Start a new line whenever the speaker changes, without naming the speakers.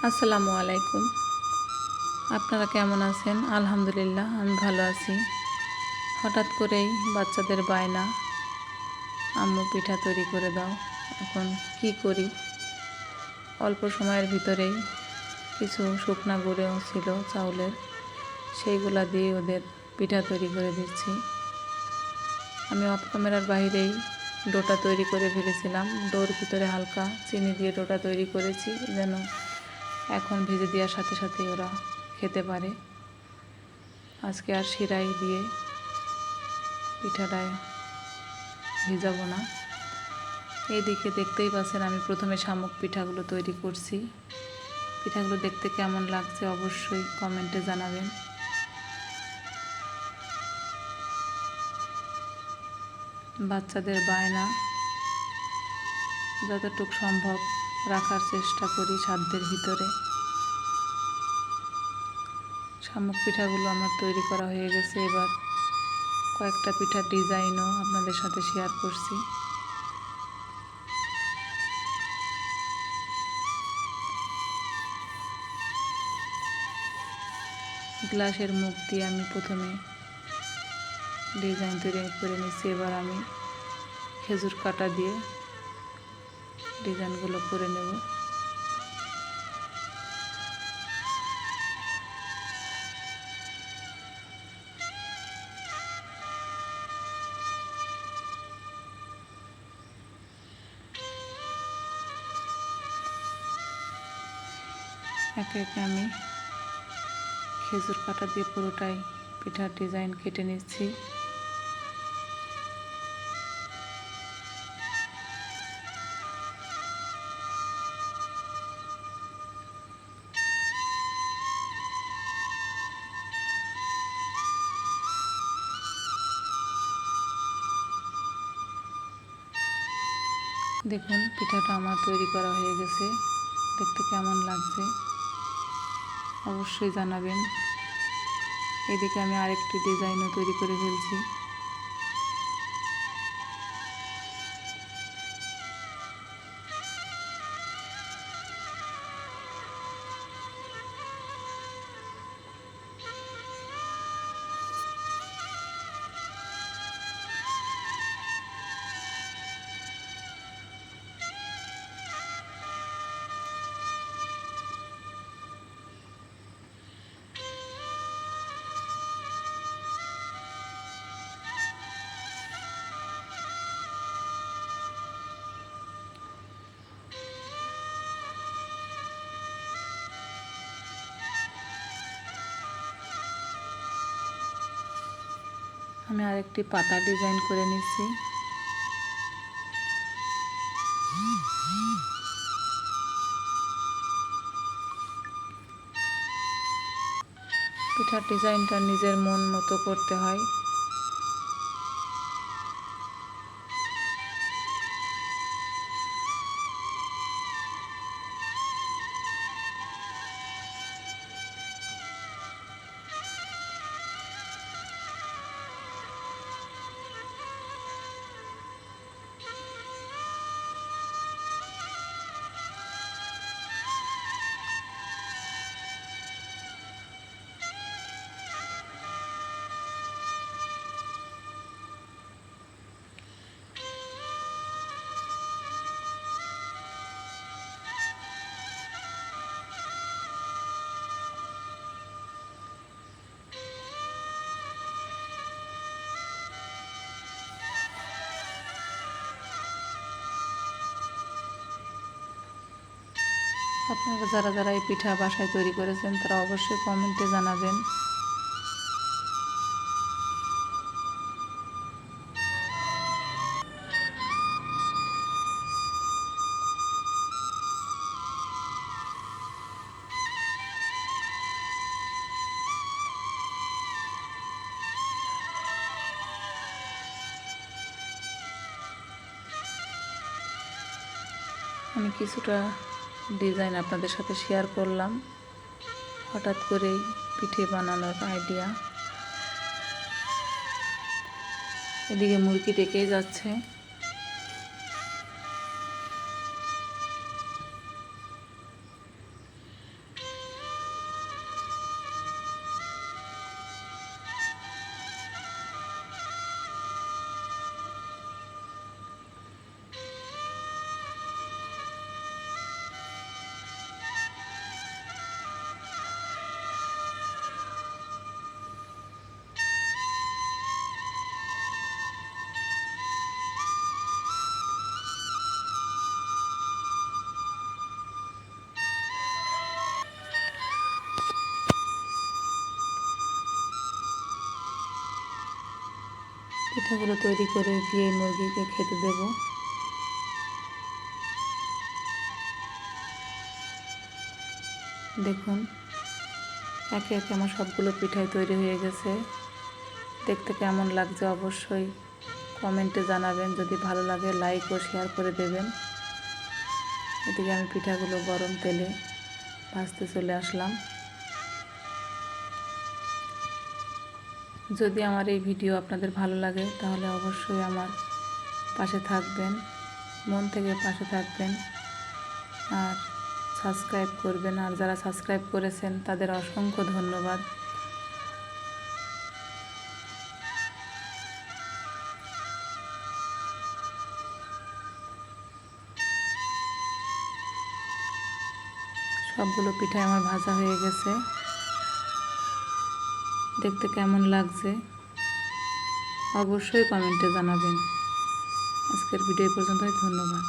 আসসালামু আলাইকুম। আপনারা কেমন আছেন? আলহামদুলিল্লাহ আমি ভালো আছি। হঠাৎ করেই বাচ্চাদের বায়না, আম্মু পিঠা তৈরি করে দাও। এখন কি করি? অল্প সময়ের ভিতরেই কিছু শুকনা গুঁড়ো ছিল চাউলের, সেইগুলা দিয়ে ওদের পিঠা তৈরি করে দিচ্ছি। আমি অফ ক্যামেরার বাইরেই ডোটা তৈরি করে ফেলেছিলাম। ডোর ভিতরে হালকা চিনি দিয়ে ডোটা তৈরি করেছি যেন এখন ভেজে দেওয়ার সাথে সাথে ওরা খেতে পারে। আজকে আর শিরাই দিয়ে পিঠাটায় ভিজাবো না। এইদিকে দেখতেই পাচ্ছেন আমি প্রথমে শামুক পিঠাগুলো তৈরি করছি। পিঠাগুলো দেখতে কেমন লাগছে অবশ্যই কমেন্টে জানাবেন। বাচ্চাদের বায়না যতটুকু সম্ভব রাখার চেষ্টা করি সাধ্যের ভিতরে। শামুক পিঠাগুলো আমার তৈরি করা হয়ে গেছে। এবার কয়েকটা পিঠার ডিজাইনও আপনাদের সাথে শেয়ার করছি। গ্লাসের মুখ দিয়ে আমি প্রথমে ডিজাইন তৈরি করে নিচ্ছি। এবার আমি খেজুর কাটা দিয়ে ডিজাইনগুলো করে নেব। একে একে আমি খেজুর কাটা দিয়ে পুরোটাই পিঠার ডিজাইন কেটে নিচ্ছি। দেখুন পিঠাটা আমার তৈরি করা হয়ে গেছে। দেখতে কেমন লাগছে অবশ্যই জানাবেন। এদিকে আমি আরেকটি ডিজাইনও তৈরি করে ফেলছি। আমি আরেকটি পাতা ডিজাইন করে নিচ্ছি। পিঠার ডিজাইনটা নিজের মন মতো করতে হয়। আপনারা যারা যারা এই পিঠা বাসায় তৈরি করেছেন তারা অবশ্যই কমেন্টে জানাবেন। আমি কিছুটা ডিজাইন আপনাদের সাথে শেয়ার করলাম। হঠাৎ করেই পিঠে বানানোর আইডিয়া। এদিকে মুরগি ডেকেই যাচ্ছে। পিঠাগুলো তৈরি করে দিয়ে মুরগিকে খেতে দেব। দেখুন একে একে আমার সবগুলো পিঠাই তৈরি হয়ে গেছে। দেখতে কেমন লাগছে অবশ্যই কমেন্টে জানাবেন। যদি ভালো লাগে লাইক ও শেয়ার করে দেবেন। এদিকে আমি পিঠাগুলো গরম তেলে ভাজতে চলে আসলাম। যদি আমার এই ভিডিও আপনাদের ভালো লাগে তাহলে অবশ্যই আমার পাশে থাকবেন, মন থেকে পাশে থাকবেন আর সাবস্ক্রাইব করবেন। আর যারা সাবস্ক্রাইব করেছেন তাদের অসংখ্য ধন্যবাদ। সবগুলো পিঠাই আমার ভাজা হয়ে গেছে। দেখতে কেমন লাগছে অবশ্যই কমেন্টে জানাবেন। আজকের ভিডিও পর্যন্তই, ধন্যবাদ।